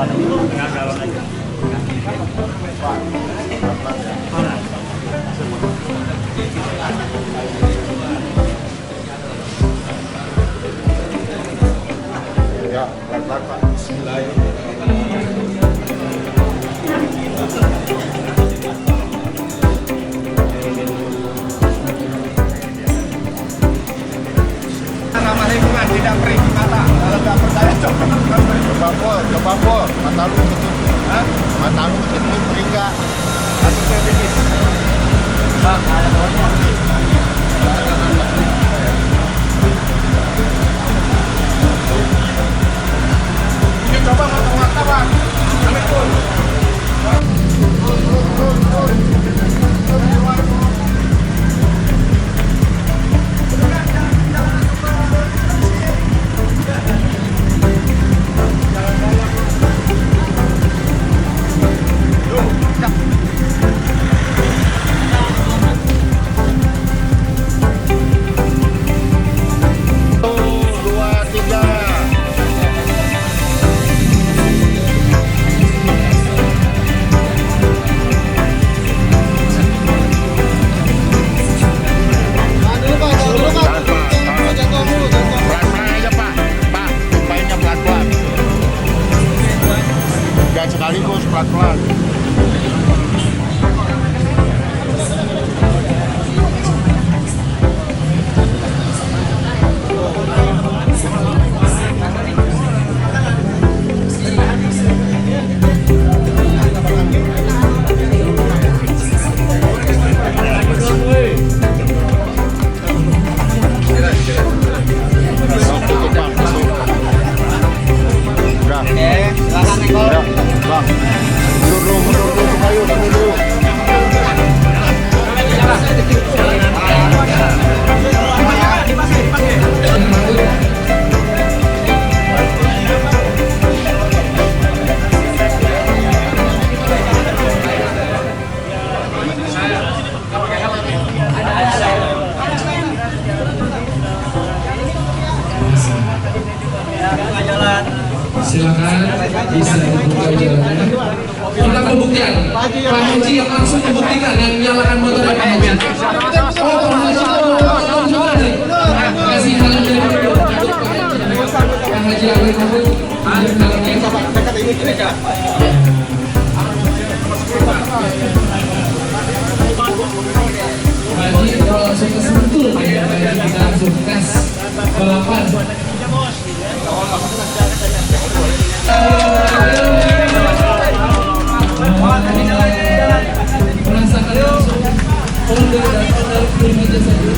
Tengah galon aja. Mana? Ya, pelan-pelan Pak. Ramah lingkungan, tidak perih di mata. Kalau nggak percaya coba Ke Bambor, mata lu betul. Mata lu betul perih nggak? Masuk ke bisnis. Bang, ada bawahnya. Ini coba mata-mata Bang. Ambil pun. Sekaligus pelan-pelan. Bang, mundur dulu, ayo dulu. Silakan bisa dibuka jalannya. Kita pembuktian. Pak Haji yang langsung membuktikan yang menyalakan motor Pak Haji. Oh, Pak Haji. Kasih helm dari Pak Haji Awin Mahmud. Dekat ini Kak. Pak Haji kalau langsung ke Sentul ya, Pak Haji kita langsung tes balapan. Merasakan langsung order dan order berbagai saja.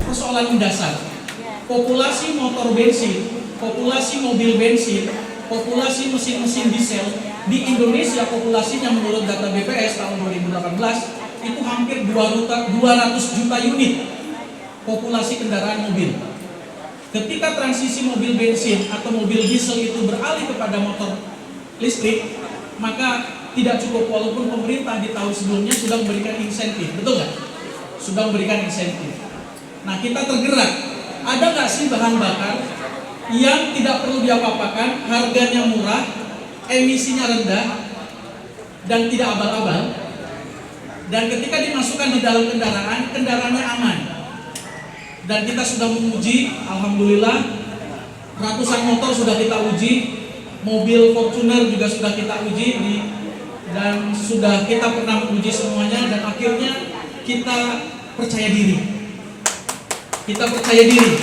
Persoalan mendasar, populasi motor bensin, populasi mobil bensin, populasi mesin-mesin diesel di Indonesia populasinya menurut data BPS tahun 2018 itu hampir 200 juta unit populasi kendaraan mobil. Ketika transisi mobil bensin atau mobil diesel itu beralih kepada motor listrik, maka tidak cukup walaupun pemerintah di tahun sebelumnya sudah memberikan insentif, betul nggak? Sudah memberikan insentif. Nah, kita tergerak, ada nggak sih bahan bakar yang tidak perlu diapa-apakan, harganya murah, emisinya rendah, dan tidak abal-abal, dan ketika dimasukkan di dalam kendaraan, kendaraannya aman. Dan kita sudah menguji, alhamdulillah, ratusan motor sudah kita uji, mobil Fortuner juga sudah kita uji, dan sudah kita pernah menguji semuanya, dan akhirnya kita percaya diri. Kita percaya diri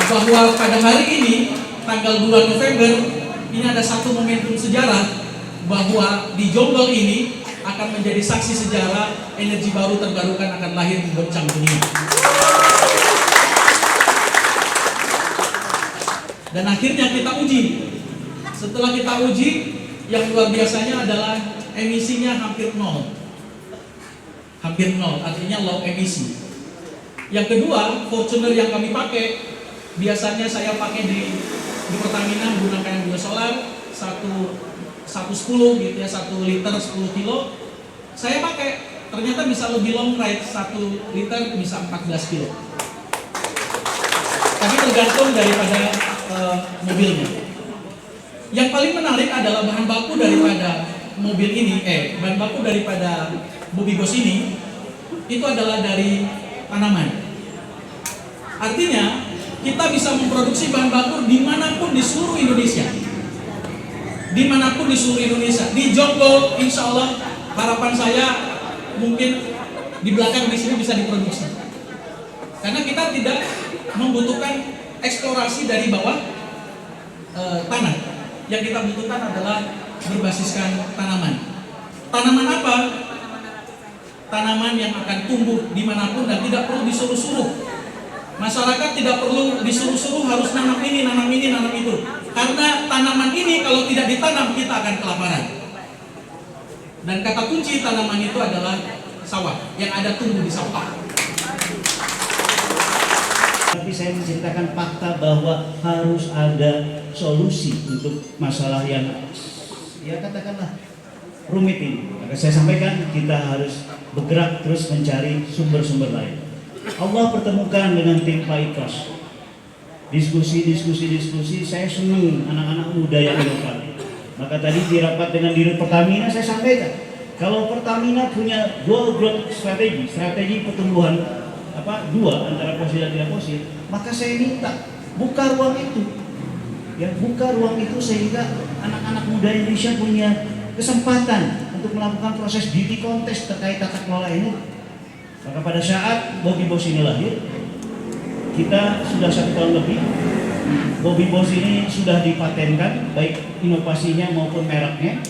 bahwa pada hari ini, tanggal 2 November, ini ada satu momentum sejarah bahwa di Jonggol ini akan menjadi saksi sejarah energi baru terbarukan akan lahir di goncang dunia. Dan akhirnya kita uji. Setelah kita uji, yang luar biasanya adalah emisinya hampir nol. Hampir nol, artinya low emisi. Yang kedua, Fortuner yang kami pakai, biasanya saya pakai di Pertamina menggunakan biosolar 110 gitu ya, 1 liter 10 kilo. Saya pakai ternyata bisa lebih long ride, 1 liter bisa 14 kilo. Tapi tergantung daripada mobilnya. Yang paling menarik adalah bahan baku daripada mobil ini, bahan baku daripada Bobby Boss ini, itu adalah dari tanaman. Artinya, kita bisa memproduksi bahan baku dimanapun di seluruh Indonesia. Dimanapun di seluruh Indonesia. Di Jonggo, insya Allah, harapan saya mungkin di belakang di sini bisa diproduksi. Karena kita tidak membutuhkan eksplorasi dari bawah tanah. Yang kita butuhkan adalah berbasiskan tanaman. Tanaman apa? Tanaman yang akan tumbuh dimanapun dan tidak perlu disuruh-suruh. Masyarakat tidak perlu disuruh-suruh harus nanam ini, nanam ini, nanam itu. Karena tanaman ini kalau tidak ditanam kita akan kelaparan. Dan kata kunci tanaman itu adalah sawah, yang ada tumbuh di sawah. Tapi saya menceritakan fakta bahwa harus ada solusi untuk masalah yang ya katakanlah rumit ini. Maka saya sampaikan kita harus bergerak terus mencari sumber-sumber lain. Allah pertemukan dengan tim Pak Ikhlas. Diskusi, saya senang anak-anak muda yang inovatif. Maka tadi di rapat dengan Dirut Pertamina saya sampaikan, kalau Pertamina punya dual growth strategi pertumbuhan dua antara fosil dan tidak fosil, maka saya minta buka ruang itu. Ya, buka ruang itu sehingga anak-anak muda Indonesia punya kesempatan untuk melakukan proses beauty contest terkait tata kelola ini. Maka pada saat Bobby Boss ini lahir, kita sudah 1 tahun lebih. Bobby Boss ini sudah dipatenkan baik inovasinya maupun mereknya,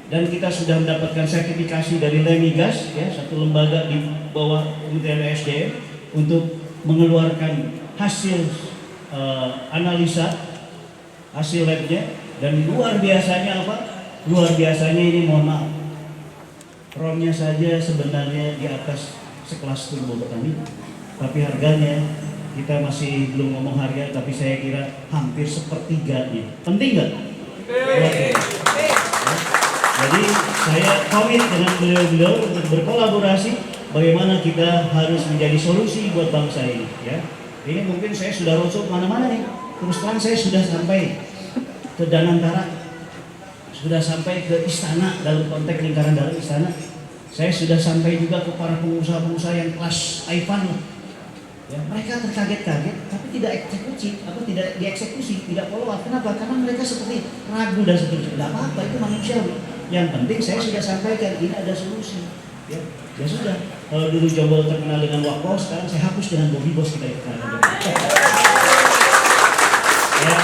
dan kita sudah mendapatkan sertifikasi dari Lemigas, ya, satu lembaga di bawah Kementerian SDM untuk mengeluarkan hasil analisa hasil labnya. Dan luar biasanya apa? Luar biasanya ini, mohon maaf, ROM-nya saja sebenarnya di atas sekelas Turbo Pertamina, tapi harganya kita masih belum ngomong harga, tapi saya kira hampir sepertiganya. Penting nggak? Jadi saya komit dengan beliau-beliau untuk berkolaborasi bagaimana kita harus menjadi solusi buat bangsa ini. Ya, ini mungkin saya sudah roadshow kemana-mana nih. Terus terang saya sudah sampai ke Danantara, sudah sampai ke istana dalam konteks lingkaran dalam istana. Saya sudah sampai juga ke para pengusaha-pengusaha yang kelas Ivan. Ya, mereka terkaget-kaget, tapi tidak eksekusi, tidak dieksekusi, tidak follow up. Kenapa? Karena mereka seperti ragu dan seterusnya. Tidak apa-apa, itu manusiawi. Yang penting saya sudah sampaikan, ini ada solusi. Ya, ya sudah. Kalau dulu Jonggo terkenal dengan Wakpos, sekarang saya hapus dengan Bobby Boss kita. Ya.